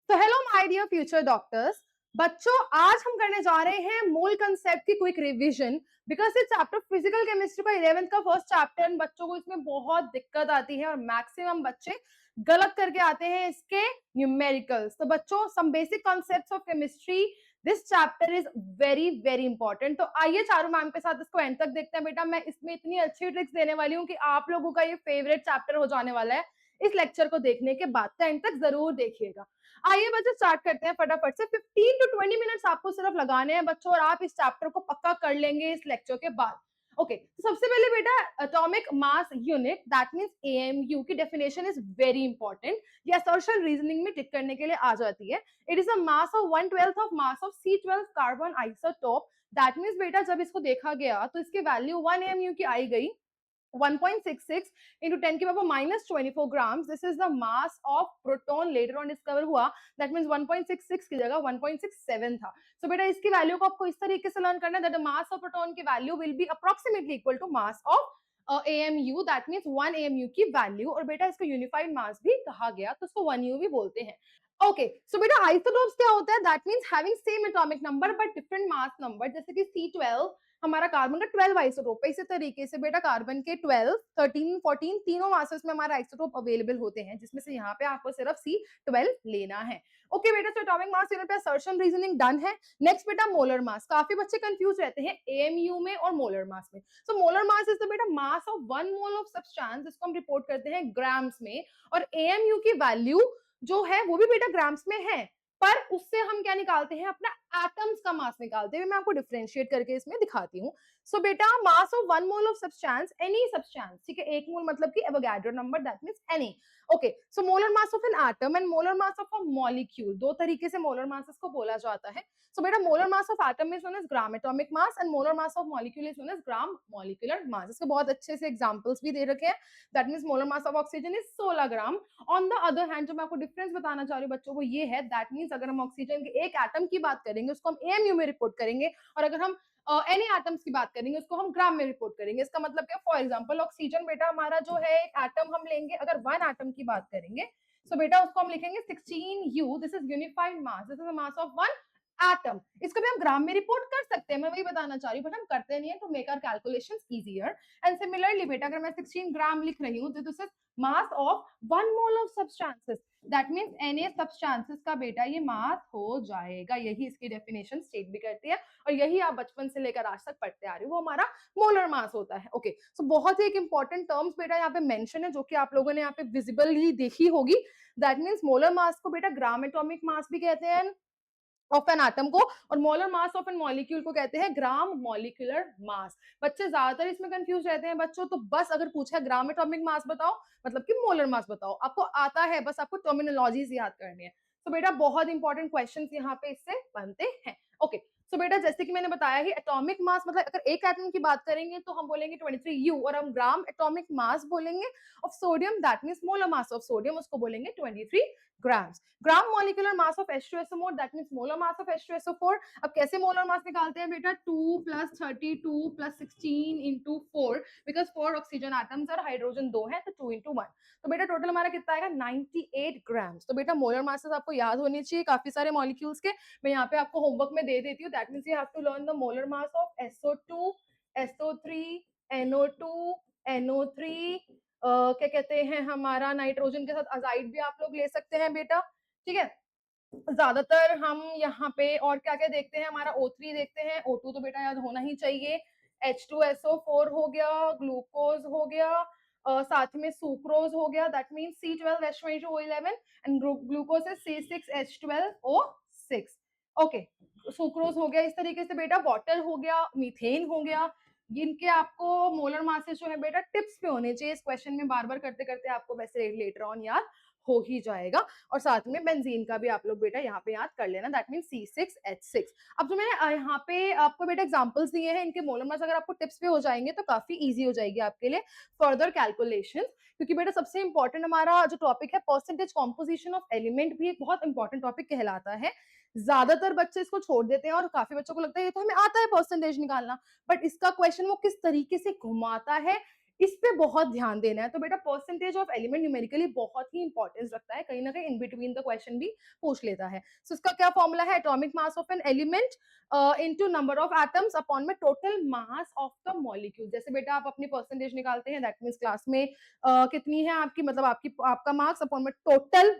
तो hello my dear future doctors. बच्चों, आज हम करने जा रहे हैं मोल कंसेप्ट की क्विक रिवीजन। बिकॉज ये चैप्टर फिजिकल केमिस्ट्री का 11th का फर्स्ट चैप्टर है। बच्चों को इसमें बहुत दिक्कत आती है और मैक्सिमम बच्चे गलत करके आते हैं इसके न्यूमेरिकल्स। तो बच्चों, some basic concepts of chemistry, this chapter is very very important. तो आइए चारों मैम के साथ इसको एंड तक देखते हैं। बेटा, मैं इसमें इतनी अच्छी ट्रिक्स देने वाली हूँ कि आप लोगों का ये फेवरेट चैप्टर हो जाने वाला है। इस लेक्चर को देखने के बाद तो एंड तक जरूर देखिएगा। आइए बच्चों, स्टार्ट करते हैं फटाफट से। 15 टू 20 मिनट्स आपको सिर्फ लगाने हैं बच्चों, और आप इस चैप्टर को पक्का कर लेंगे इस लेक्चर के बाद। ओके, तो सबसे पहले बेटा, atomic mass unit that means AMU की डेफिनेशन इज वेरी इंपॉर्टेंट। ये असर्शन रीजनिंग में टिक करने के लिए आ जाती है। It is a mass of 1/12 of mass of C12 carbon isotope. That means बेटा, जब इसको देखा गया तो इसकी वैल्यू 1 एएमयू की आई गई। 1.66 into 10 की power minus 24 grams. This is the mass of proton. Later on discover हुआ, that means 1.66 की जगह 1.67 था। So बेटा, इसकी वैल्यू को आपको इस तरीके से लर्न करना है that the mass of proton की value will be approximately equal to mass of AMU, that means 1 AMU की वैल्यू। और बेटा, इसको यूनिफाइड मास भी कहा गया, तो इसको 1U भी बोलते हैं। ओके, सो बेटा, आइसोटोप्स क्या होता है? That means having same atomic number but different mass number. जैसे कि C12 हमारा कार्बन का 12 आइसोटोप है। इसी तरीके से बेटा, कार्बन के 12, 13, 14 तीनों मासेस में हमारे आइसोटोप अवेलेबल होते हैं, जिसमें से यहाँ पे आपको सिर्फ C12 लेना है। ओके बेटा, तो एटॉमिक मास यूनिट पे असर्शन रीजनिंग डन है। नेक्स्ट बेटा, मोलर मास। काफी बच्चे कंफ्यूज रहते हैं एएमयू में और मोलर मास में। So molar mass is the बेटा mass of 1 mole of substance, जिसको हम रिपोर्ट करते हैं ग्राम्स में। और एएमयू की वैल्यू जो है वो भी बेटा ग्राम्स में है, पर उससे हम क्या निकालते हैं? अपना एटम्स का मास निकालते हैं। मैं आपको डिफरेंशिएट करके इसमें दिखाती हूँ। सो बेटा, mass of 1 mole of substance, any substance, ठीक है, 1 मोल मतलब कि Avogadro number, that means any. Okay, so molar mass of an atom and molar mass of a molecule, दो तरीके से मोलर मासेस को बोला जाता है। सो बेटा, molar mass of atom is known as gram atomic mass and molar mass of molecule is known as gram molecular mass. इसके बहुत अच्छे से एग्जांपल्स भी दे रखे हैं। That means molar mass of oxygen is 16 gram. On the other hand, जो मैं आपको डिफरेंस बताना चाह रही हूँ बच्चों, वो ये है, दैट मींस अगर हम ऑक्सीजन के एक एटम की बात करेंगे उसको हम एएमयू में रिपोर्ट करेंगे, और अगर हम एनी एटम्स की बात करेंगे उसको हम ग्राम में रिपोर्ट करेंगे। इसका मतलब क्या? फॉर एग्जांपल, ऑक्सीजन बेटा हमारा जो है एक एटम हम लेंगे, अगर वन एटम की बात करेंगे, सो बेटा उसको हम लिखेंगे 16U। This is unified mass, this is the mass of one atom. इसको भी हम ग्राम में रिपोर्ट कर सकते हैं, मैं वही बताना चाह रही हूँ, बट हम करते नहीं है to make our calculations easier. And similarly बेटा, अगर मैं 16 ग्राम लिख रही हूँ तो this is mass of 1 mole of substances, that means Na substances का बेटा ये मास हो जाएगा। यही इसकी डेफिनेशन स्टेट भी करती है, और यही आप बचपन से लेकर आज तक पढ़ते आ रहे हो, वो हमारा मोलर मास होता है। ओके, सो बहुत ही एक इंपॉर्टेंट टर्म्स बेटा यहाँ पे मेंशन है, जो कि आप लोगों ने यहाँ पे विजिबली देखी होगी। दैट मींस मोलर मास को बेटा ग्राम एटॉमिक मास भी कहते हैं ऑफ एन एटम को, और molar mass of an molecule को कहते हैं ग्राम मॉलिक्यूलर मास। बच्चे ज्यादातर इसमें कंफ्यूज रहते हैं बच्चों, तो बस अगर पूछा ग्राम एटॉमिक मास बताओ, मतलब कि मोलर मास बताओ, आपको आता है, बस आपको टर्मिनोलॉजीज याद करनी है। तो बेटा, बहुत इंपॉर्टेंट क्वेश्चंस यहाँ पे इससे बनते हैं। ओके, सो बेटा, जैसे कि मैंने बताया ही, एटॉमिक मास मतलब अगर एक एटम की बात करेंगे तो हम बोलेंगे 23U, और हम ग्राम एटॉमिक मास बोलेंगे of sodium, that means molar mass of sodium, उसको बोलेंगे 23 grams. Gram molecular mass of H2SO4, that means molar mass of H2SO4। अब कैसे मोलर मास निकालते हैं बेटा? 2 plus 32 plus 16 into 4, because 4 oxygen atoms और हाइड्रोजन 2 है, तो 2 इंटू 1। तो बेटा टोटल हमारा कितना आएगा? 98 ग्राम्स। तो बेटा मोलर मासेस आपको याद होनी चाहिए काफी सारे मॉलिक्यूल्स के। मैं यहाँ पे आपको होमवर्क में दे देती हूँ। That means you have to learn the molar mass of SO2, SO3, NO2, NO3, क्या कहते हैं, हमारा नाइट्रोजन के साथ अजाइड भी आप लोग ले सकते हैं बेटा, ठीक है। ज्यादातर हम यहाँ पे और क्या क्या देखते हैं? हमारा O3 देखते हैं, O2 तो बेटा याद होना ही चाहिए, H2SO4 हो गया, ग्लूकोज हो गया, साथ में सुक्रोज हो गया, that means C12H22O11, and glucose is C6H12O6। Okay, sucrose हो गया। इस तरीके से बेटा वाटर हो गया, मीथेन हो गया। इनके आपको मोलर मासेस जो है बेटा टिप्स पे होने चाहिए। इस क्वेश्चन में बार बार करते करते आपको वैसे लेटर ऑन याद हो ही जाएगा। और साथ में बेंजीन का भी आप लोग बेटा यहाँ पे याद कर लेना, दैट मीन C6H6। अब जो मैंने यहाँ पे आपको बेटा एग्जांपल्स दिए हैं, इनके मोलर मास अगर आपको टिप्स पे हो जाएंगे तो काफी इजी हो जाएगी आपके लिए फर्दर कैलकुलेशन। क्योंकि बेटा सबसे इंपॉर्टेंट हमारा जो टॉपिक है, परसेंटेज कॉम्पोजिशन ऑफ एलिमेंट, भी एक बहुत इंपॉर्टेंट टॉपिक कहलाता है। ज्यादातर बच्चे इसको छोड़ देते हैं और काफी बच्चों को लगता है ये तो हमें आता है परसेंटेज निकालना, बट इसका क्वेश्चन वो किस तरीके से घुमाता है, इस पे बहुत ध्यान देना है। तो बेटा परसेंटेज ऑफ एलिमेंट न्यूमेरिकली बहुत ही इंपॉर्टेंस रखता है, कहीं ना कहीं इन बिटवीन द क्वेश्चन भी पूछ लेता है। सो इसका क्या फॉर्मूला है, atomic mass of an element into number of atoms upon में total mass of the molecule. जैसे बेटा आप अपनी परसेंटेज निकालते हैं, दैट मींस क्लास में कितनी है आपकी, मतलब आपकी आपका मार्क्स अपॉन में टोटल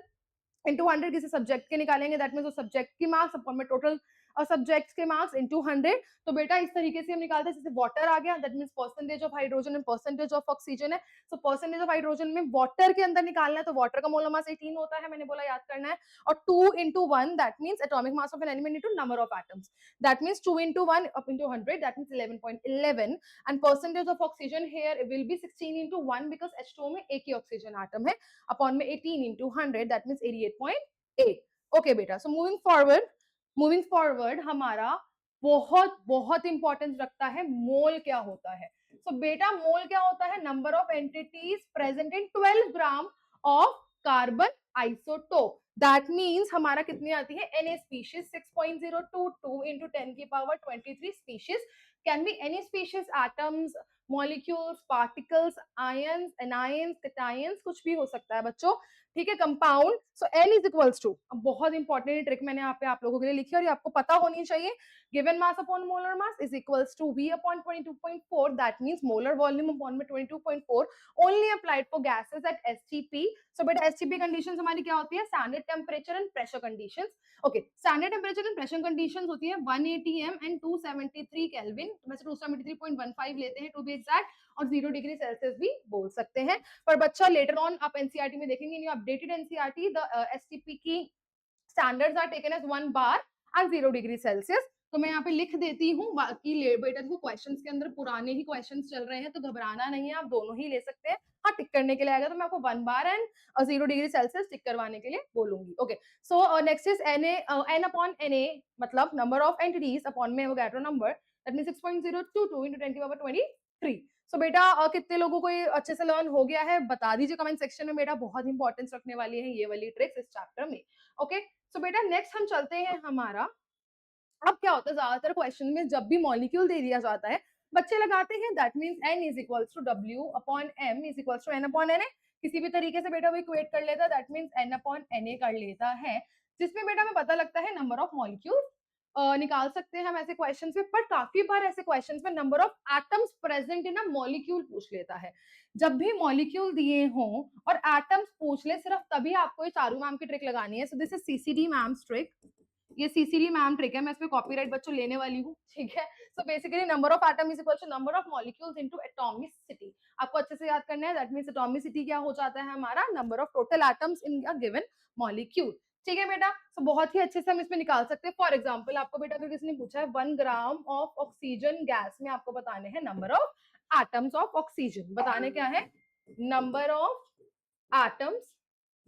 इंटू 100 किसी सब्जेक्ट के निकालेंगे, दैट मींस उस सब्जेक्ट की मार्क्स अपॉन में टोटल सब्जेक्ट्स के मार्क्स इनटू 100। तो बेटा इस तरीके से हम निकालते हैं, जैसे वाटर आ गया, that means percentage of hydrogen and percentage of oxygen है। सो परसेंटेज ऑफ हाइड्रोजन में वाटर के अंदर निकालना है, तो वाटर का मोलर मास 18 होता है, मैंने बोला याद करना है। और 2 into 1 that means atomic mass of an element into number of atoms, that means 2 into 1 up into 100, that means 11.11। And percentage of oxygen here will be 16 into 1 because H2O में एक ही ऑक्सीजन एटम है, upon में 18 into 100, that means 88.8। Okay बेटा, so moving forward हमारा बहुत बहुत importance रखता है मोल क्या होता है। सो बेटा मोल क्या होता है, number of entities present in 12 gram of carbon isotope. That means हमारा कितनी आती है, Na स्पीशीज 6.022 into 10 की power 23 species, can be any species, atoms, molecules, particles, ions, anions, cations, कुछ भी हो सकता है बच्चों, ठीक है। Compound, so N is equals to, बहुत इंपॉर्टेंट ट्रिक मैंने यहाँ पे आप लोगों के लिए लिखी है और ये आपको पता होनी चाहिए। Given mass upon molar mass is equals to V upon 22.4, that means molar volume upon में 22.4 only applied for gases at STP। So बेटा STP कंडीशंस हमारी क्या होती है, standard temperature and pressure conditions. Okay, standard temperature and pressure conditions होती है 180 m and 273 kelvin, वैसे 273.15 लेते हैं टू बी एग्जैक्ट, और 0 डिग्री सेल्सियस भी बोल सकते हैं। पर बच्चा लेटर ऑन आप एनसीईआरटी में देखेंगे, in updated NCERT the STP की standards are taken as 1 bar and 0 degree Celsius. तो मैं यहाँ पे लिख देती हूँ, बाकी बेटा देखो क्वेश्चंस के अंदर पुराने ही क्वेश्चंस चल रहे हैं, तो घबराना नहीं है, आप दोनों ही ले सकते हैं। हाँ, टिक करने के लिए आएगा तो मैं आपको 1 bar एंड 0 डिग्री सेल्सियस टिक करवाने के लिए बोलूंगी। Okay, so next is N upon Na, मतलब नंबर ऑफ एंटिटीज अपॉन में Avogadro number, that means 6.022 into 10 की पावर 23। सो बेटा कितने लोगों को ये अच्छे से लर्न हो गया है, बता दीजिए कमेंट सेक्शन में। बेटा बहुत इंपॉर्टेंस रखने वाली है ये वाली ट्रिक्स इस चैप्टर में। ओके, सो बेटा नेक्स्ट हम चलते हैं हमारा, अब क्या होता है ज्यादातर क्वेश्चन में जब भी मॉलिक्यूल दे दिया जाता है बच्चे लगाते हैं, that means N is equals to W upon M is equals to N upon Na। किसी भी तरीके से बेटा वो इक्वेट कर लेता है, that means N upon Na कर लेता है, जिसमें बेटा हमें पता लगता है नंबर ऑफ मॉलिक्यूल निकाल सकते हैं हम ऐसे क्वेश्चंस में। पर काफी बार ऐसे क्वेश्चंस में number of atoms present in a molecule पूछ लेता है। जब भी मॉलिक्यूल दिए हों और एटम्स पूछ ले, सिर्फ तभी आपको ये चारू मैम की ट्रिक लगानी है। सो this is CCD ma'am's trick, ये सीसीडी मैम ट्रिक है, मैं इसमें कॉपीराइट बच्चों लेने वाली हूँ, ठीक है। So basically number of atom is equal to number of molecules into atomicity. आपको अच्छे से याद करना है, दैट मींस एटॉमिसिटी क्या हो जाता है हमारा, number of total atoms in a given molecule, ठीक है बेटा। तो बहुत ही अच्छे से हम इसमें निकाल सकते हैं। फॉर एग्जाम्पल आपको बेटा अगर किसी ने पूछा है 1 ग्राम ऑफ ऑक्सीजन गैस में आपको बताने हैं number of atoms of oxygen, बताने क्या है, number of atoms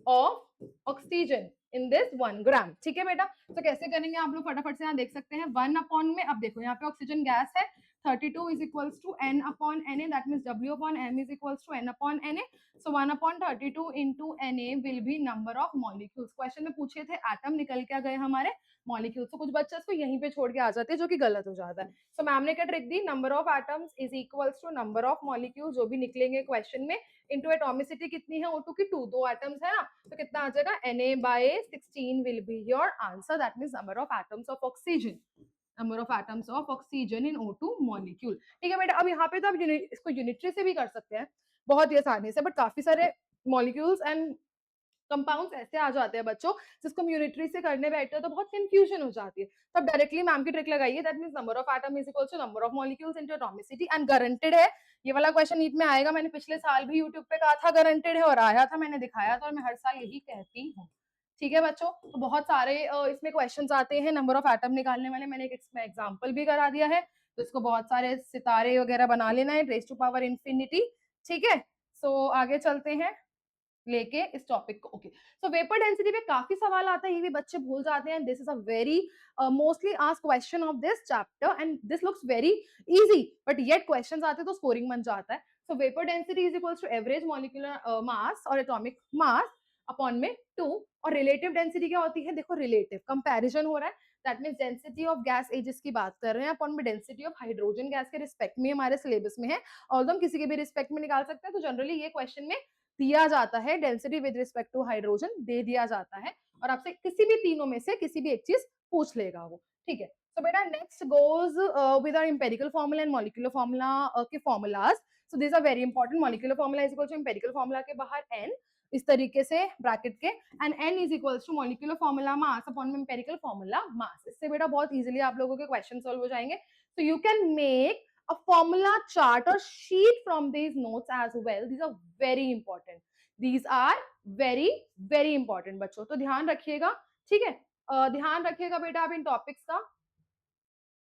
of oxygen in this 1 ग्राम, ठीक है बेटा। तो कैसे करेंगे आप लोग फटाफट से यहाँ देख सकते हैं, 1 अपॉन में, अब देखो यहाँ पे ऑक्सीजन गैस है, 32 is equals to N upon Na, that means W upon M is equals to N upon Na. So 1 upon 32 into Na will be number of molecules. Question में पूछे थे एटम, निकल क्या गए हमारे मॉलिक्यूल्स। तो कुछ बच्चे इसको यहीं पे छोड़ के आ जाते हैं, जो कि गलत हो जाता है। सो मैम ने क्या ट्रिक दी, number of atoms is equals to number of molecules, जो भी निकलेंगे क्वेश्चन में, इनटू एटॉमिसिटी कितनी है O2 की, 2 दो एटम्स है ना, तो कितना आ जाएगा, Na/16 will be your answer, that means number of atoms of oxygen, number of atoms of oxygen in O2 molecule, ठीक है बेटा। अब यहाँ पे तो आप इसको यूनिटरी से भी कर सकते हैं बहुत ही आसानी से, बट काफी सारे मॉलिक्यूल्स एंड कंपाउंड्स ऐसे आ जाते हैं बच्चों, जिसको हम यूनिटरी से करने बैठते हैं तो बहुत कंफ्यूजन हो जाती है। तब डायरेक्टली मैम की ट्रिक लगाइए, that means number of atom is equal to number of molecules into atomicity, and guaranteed है ये वाला क्वेश्चन नीट में आएगा। मैंने पिछले साल भी यूट्यूब पे कहा था गारंटेड है, और आया था, मैंने दिखाया था, और मैं हर साल यही कहती हूँ, ठीक है बच्चों। तो बहुत सारे इसमें क्वेश्चंस आते हैं नंबर ऑफ एटम निकालने वाले, मैंने एक इसमें एग्जांपल भी करा दिया है, तो इसको बहुत सारे सितारे वगैरह बना लेना है, रेज़ टू पावर इंफिनिटी, ठीक है। सो आगे चलते हैं लेके इस टॉपिक को। ओके, सो वेपर डेंसिटी पे काफी सवाल आता है, ये भी बच्चे भूल जाते हैं। This is a very mostly asked question of this chapter, and this looks very easy, but yet questions आते हैं तो स्कोरिंग बन जाता है। So vapour density is equals to average molecular mass और एटॉमिक मास अपॉन में 2। और relative density क्या होती है, देखो रिलेटिव कंपैरिजन हो रहा है, that means density of gas A जिसकी बात कर रहे हैं अपॉन में डेंसिटी ऑफ हाइड्रोजन गैस के रिस्पेक्ट में हमारे सिलेबस में है, और हम किसी के भी रिस्पेक्ट में निकाल सकते हैं। तो जनरली ये क्वेश्चन में दिया जाता है, density with respect to hydrogen दे दिया जाता है, और आपसे किसी भी तीनों में से किसी भी एक चीज पूछ लेगा वो, ठीक है। So beta next goes with our empirical formula and molecular formula के formulas. So these are very important. Molecular formula is equal to empirical formula के बाहर n इस तरीके से ब्रैकेट के, and n is equals to molecular formula mass upon empirical formula mass. इससे बेटा बहुत इजीली आप लोगों के क्वेश्चन सॉल्व हो जाएंगे. So you can make a formula chart or sheet from these notes as well. These are very important. These are very very important बच्चों, तो ध्यान रखिएगा, ठीक है। ध्यान रखिएगा बेटा आप इन टॉपिक्स का।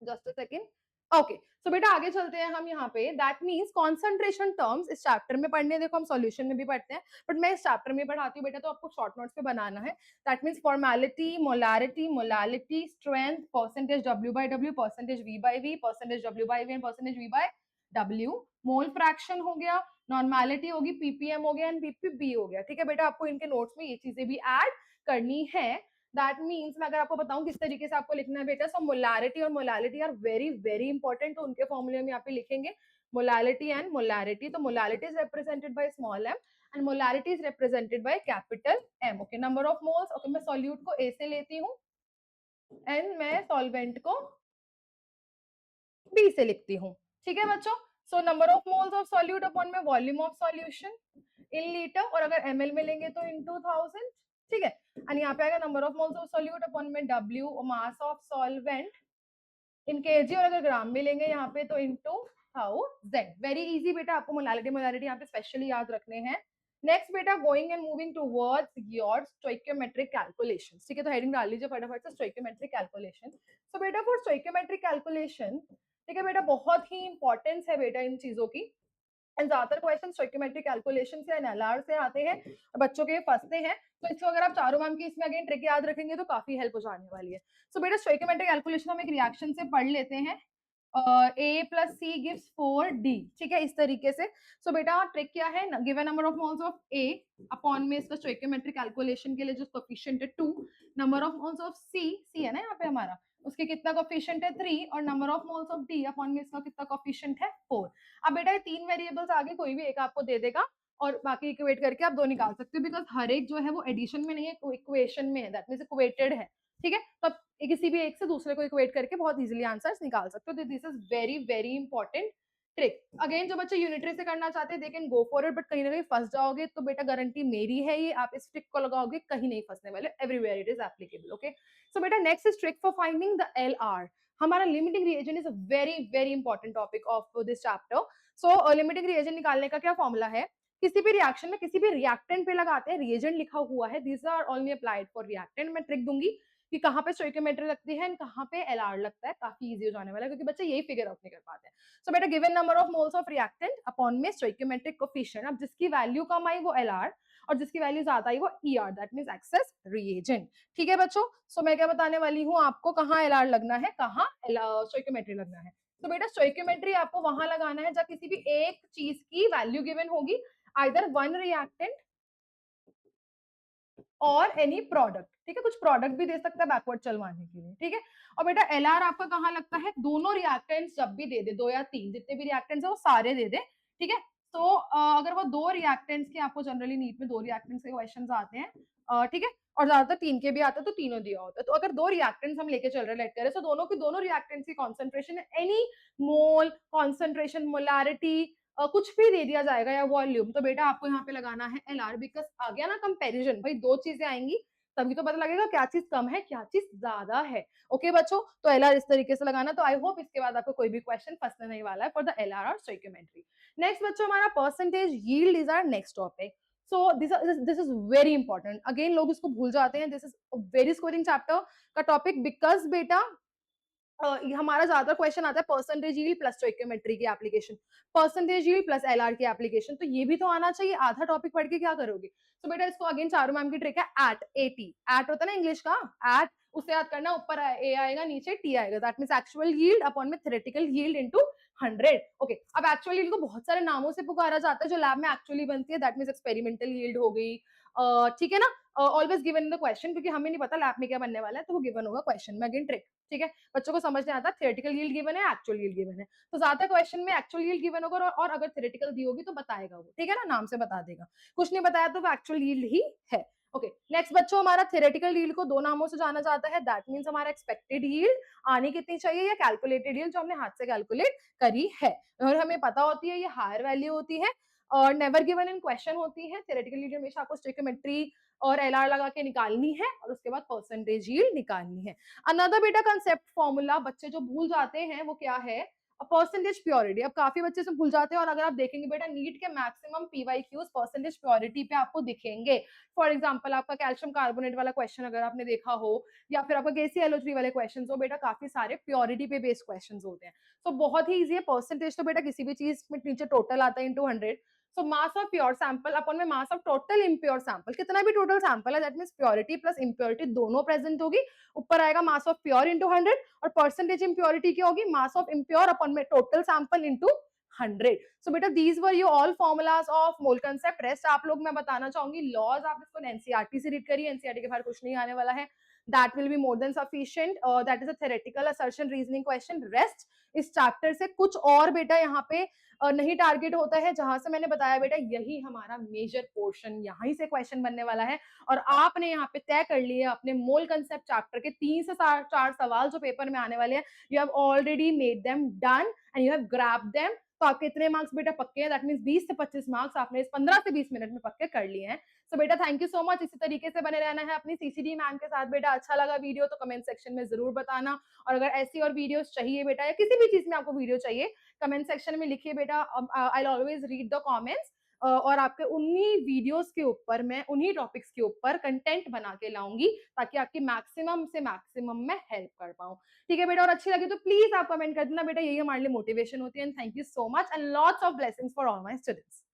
Just a second, okay. So बेटा आगे चलते हैं हम यहाँ पे, दैट मीन्स कॉन्सेंट्रेशन टर्म्स इस चैप्टर में पढ़ने, देखो हम सॉल्यूशन में भी पढ़ते हैं बट मैं इस चैप्टर में पढ़ाती हूँ बेटा, तो आपको शॉर्ट नोट्स पे बनाना है। That means formality, molarity, molality, strength, percentage W by W, percentage V by V, percentage W by V and percentage V by W, mole fraction हो गया, नॉर्मेलिटी होगी, पीपीएम हो गया एंड पीपीबी हो गया, ठीक है बेटा। आपको इनके नोट्स में ये चीजें भी ऐड करनी है। दैट मीन्स मैं अगर आपको बताऊं किस तरीके से आपको लिखना है बेटा, सो मोलारिटी और molality are very very important, तो उनके फॉर्मूले में यहाँ पे लिखेंगे मोलालिटी एंड मोलारिटी। तो molality is represented by small M and molarity is represented by capital M. Okay, number of moles, okay मैं सॉल्यूट को ए से लेती हूँ एंड मैं सॉल्वेंट को बी से लिखती हूँ, ठीक है बच्चों। So number of moles of solute upon में volume of solution in litre, और अगर एमएल में लेंगे तो इन 2000, ठीक है। एंड यहाँ पे आएगा number of moles of solute upon में W mass of solvent in kg, और अगर ग्राम में लेंगे यहाँ पे तो इनटू थाउजेंड। वेरी इजी बेटा, आपको मोलालिटी मोलारिटी यहाँ पे स्पेशली याद रखने हैं। नेक्स्ट बेटा, going and moving towards your stoichiometric calculations, ठीक है। तो हेडिंग डाल लीजिए फटाफट से, स्टोइकियोमेट्रिक कैलकुलेशन। सो बेटा फॉर स्टोइकियोमेट्रिक कैलकुलेशन, ठीक है बेटा, बहुत ही इंपॉर्टेंस है बेटा इन चीजों की, ज्यादातर क्वेश्चन स्टोइकियोमेट्रिक कैलकुलेशन से एनएलआर से आते हैं, बच्चों के फंसते हैं, तो इसको अगर आप चारों मैम की इसमें अगेन ट्रिक याद रखेंगे तो काफी हेल्प हो जाने वाली है। सो बेटा स्टोइकियोमेट्रिक कैलकुलेशन हम एक रिएक्शन से पढ़ लेते हैं, A plus C gives 4D, ठीक है, इस तरीके से। सो बेटा ट्रिक क्या है, given number of moles of A upon में इसका स्टोइकियोमेट्रिक कैलकुलेशन के लिए जो कोफिशिएंट है 2, number of moles of C है ना यहाँ पे हमारा, उसके कितना कोफिशिएंट है 3, और number of moles of D upon में इसका कितना कोफिशिएंट है 4। अब बेटा ये तीन वेरिएबल्स आगे कोई भी एक आपको दे देगा और बाकी इक्वेट करके आप दो निकाल सकते हो, बिकॉज हर एक जो है वो एडिशन में नहीं है, इक्वेशन में है, दैट मींस इक्वेटेड है, ठीक है। तो आप किसी भी एक से दूसरे को इक्वेट करके बहुत इजीली आंसर्स निकाल सकते हो। This is very very important trick. Again जो बच्चे यूनिटरी से करना चाहते हैं they can go for it, but कहीं ना कहीं फंस जाओगे तो बेटा गारंटी मेरी है ये, आप इस ट्रिक को लगाओगे कहीं नहीं फंसने वाले, everywhere it is applicable. Okay, so बेटा next is trick for finding the LR। हमारा limiting reagent is a very very important topic of this chapter. So limiting reagent निकालने का क्या फॉर्मूला है, किसी भी रिएक्शन में किसी भी रिएक्टेंट पे लगाते हैं, रिएजेंट लिखा हुआ है, these are only applied for reactant. मैं ट्रिक दूंगी कि कहाँ पे स्टोइकियोमेट्री लगती है एंड कहाँ पे LR लगता है, काफी इजी हो जाने वाला है क्योंकि बच्चे यही फिगर आउट नहीं कर पाते हैं। सो बेटा given number of moles of reactant upon में स्टोइकियोमेट्रिक कोफिशिएंट, अब जिसकी वैल्यू कम आई वो LR और जिसकी वैल्यू ज्यादा आई वो ER, that means access reagent, ठीक है बच्चों। सो मैं क्या बताने वाली हूँ आपको, कहाँ LR लगना है, कहाँ स्टोइकियोमेट्री लगना है। तो बेटा स्टोइकियोमेट्री आपको वहां लगाना है जब किसी भी एक चीज की वैल्यू गिवन होगी, आइदर वन रिएक्टेंट और एनी प्रोडक्ट, ठीक है, कुछ प्रोडक्ट भी दे सकता है बैकवर्ड चलवाने के लिए, ठीक है। और बेटा LR आपका कहाँ लगता है, दोनों रिएक्टेंट्स जब भी दे दे, दो या तीन जितने भी रिएक्टेंट्स है वो सारे दे दे, ठीक है। तो अगर वो दो रिएक्टेंट्स के, आपको जनरली नीट में दो रिएक्टेंट्स के क्वेश्चंस आते हैं, ठीक है, और ज्यादातर तीन के भी आते हैं तो तीनों दिया होता है। तो अगर दो रिएक्टेंट्स हम लेके चल रहे हैं लेट करें, तो दोनों की दोनों रिएक्टेंट्स की कॉन्सेंट्रेशन एनी मोल कॉन्सेंट्रेशन मोलारिटी कुछ भी दे दिया जाएगा या वॉल्यूम, तो बेटा आपको यहाँ पे लगाना है LR, बिकॉज आ गया ना कंपैरिजन, भाई दो चीजें आएंगी तभी तो पता लगेगा क्या चीज कम है क्या चीज ज्यादा है। ओके बच्चों, तो LR इस तरीके से लगाना। तो आई होप इसके बाद आपको कोई भी क्वेश्चन फंसने नहीं वाला है फॉर द LR और स्टोइकियोमेट्री। नेक्स्ट बच्चों हमारा percentage yield is our next topic. So this is very important, again लोग इसको भूल जाते हैं, this is very scoring chapter का टॉपिक, बिकॉज बेटा हमारा ज्यादा क्वेश्चन आता है परसेंटेज यील्ड प्लस स्टोइकियोमेट्री की application, percentage yield plus LR की एप्लीकेशन, तो ये भी तो आना चाहिए। आधा टॉपिक पढ़ के क्या करोगे। तो बेटा इसको अगेन चारू मैम की ट्रिक है, एट AT, एट होता है ना इंग्लिश का, एट उसे याद करना, ऊपर A आएगा नीचे T आएगा, that means actual yield upon में थ्योरेटिकल यील्ड इनटू 100। ओके, अब एक्चुअल यील्ड को बहुत सारे नामों से पुकारा जाता है जो लैब में एक्चुअली बनती है, दैट मींस एक्सपेरिमेंटल यील्ड हो गई, ठीक है ना, always given in the question, क्योंकि हमें नहीं पता लैब में क्या बनने वाला है, तो वो गिवन होगा क्वेश्चन में। अगेन ट्रिक, ठीक है, बच्चों को समझ नहीं आता थ्योरेटिकल यील्ड गिवन है, एक्चुअल यील्ड गिवन है, तो ज्यादा क्वेश्चन में एक्चुअल यील्ड गिवन होगा, और अगर थ्योरेटिकल दी होगी तो बताएगा वो, ठीक है ना, नाम से बता देगा, कुछ नहीं बताया तो वो एक्चुअल यील्ड ही है। ओके, नेक्स्ट बच्चों, हमारा थ्योरेटिकल यील्ड को दो नामों से जाना जाता है, दैट मींस हमारा एक्सपेक्टेड यील्ड आनी कितनी चाहिए, या कैलकुलेटेड यील्ड जो हमने हाथ से कैलकुलेट करी है, और हमें पता होती है ये हायर वैल्यू होती है, और नेवर गिवन इन क्वेश्चन होती है। थ्योरेटिकल यील्ड हमेशा आपको स्टोइकियोमेट्री और एलआर लगा के निकालनी है, और उसके बाद परसेंटेज यील्ड निकालनी है। अनदर बेटा कंसेप्ट फॉर्मूला बच्चे जो भूल जाते हैं वो क्या है, परसेंटेज प्योरिटी। अब काफी बच्चे से भूल जाते हैं, और अगर आप देखेंगे बेटा नीट के मैक्सिमम पीवाईक्यूज परसेंटेज प्योरिटी पे आपको दिखेंगे। फॉर एग्जांपल आपका कैल्शियम कार्बोनेट वाला क्वेश्चन अगर आपने देखा हो, या फिर आपका KClO3 वाले क्वेश्चन हो, बेटा काफी सारे प्योरिटी पे बेस्ड क्वेश्चन होते हैं। तो बहुत ही ईजी है, परसेंटेज तो बेटा किसी भी चीज में नीचे टोटल आता है into 100। So mass of pure sample upon में mass of total impure sample, कितना भी टोटल सैंपल है that means purity plus impurity दोनों प्रेजेंट होगी, ऊपर आएगा मास ऑफ प्योर इंटू 100, और परसेंटेज इम्प्योरिटी क्या होगी, मास ऑफ इम्प्योर अपॉन में टोटल सैंपल इंटू 100। सो बेटा these were you all formulas of mole concept. Rest आप लोग मैं बताना चाहूंगी लॉज, आप इसको एनसीईआरटी से रीड करिए, एनसीईआरटी के बाहर कुछ नहीं आने वाला है, that will be more than sufficient, that is a theoretical assertion reasoning question। rest इस चैप्टर से कुछ और बेटा यहाँ पे नहीं टारगेट होता है, जहां से मैंने बताया बेटा यही हमारा मेजर पोर्शन, यहीं से क्वेश्चन बनने वाला है, और आपने यहाँ पे तय कर लिए अपने मोल कंसेप्ट चैप्टर के 3 से 4 सवाल जो पेपर में आने वाले हैं, you have already made them done and you have grabbed them. तो आपके इतने मार्क्स बेटा पक्के हैं, दैट मींस 20 से 25 मार्क्स आपने इस 15 से 20 मिनट में पक्के कर लिए हैं। सो बेटा थैंक यू सो मच, इसी तरीके से बने रहना है अपनी सीसीडी मैम के साथ। बेटा अच्छा लगा वीडियो तो कमेंट सेक्शन में जरूर बताना, और अगर ऐसी और वीडियोस चाहिए बेटा, या किसी भी चीज में आपको वीडियो चाहिए, कमेंट सेक्शन में लिखिए बेटा, I will always read the comments, और आपके उन्हीं वीडियोस के ऊपर मैं उन्हीं टॉपिक्स के ऊपर कंटेंट बना के लाऊंगी, ताकि आपकी मैक्सिमम से मैक्सिमम मैं हेल्प कर पाऊँ। ठीक है बेटा, और अच्छी लगी तो प्लीज आप कमेंट कर देना बेटा, यही हमारे लिए मोटिवेशन होती है। And thank you so much and lots of blessings for all my students.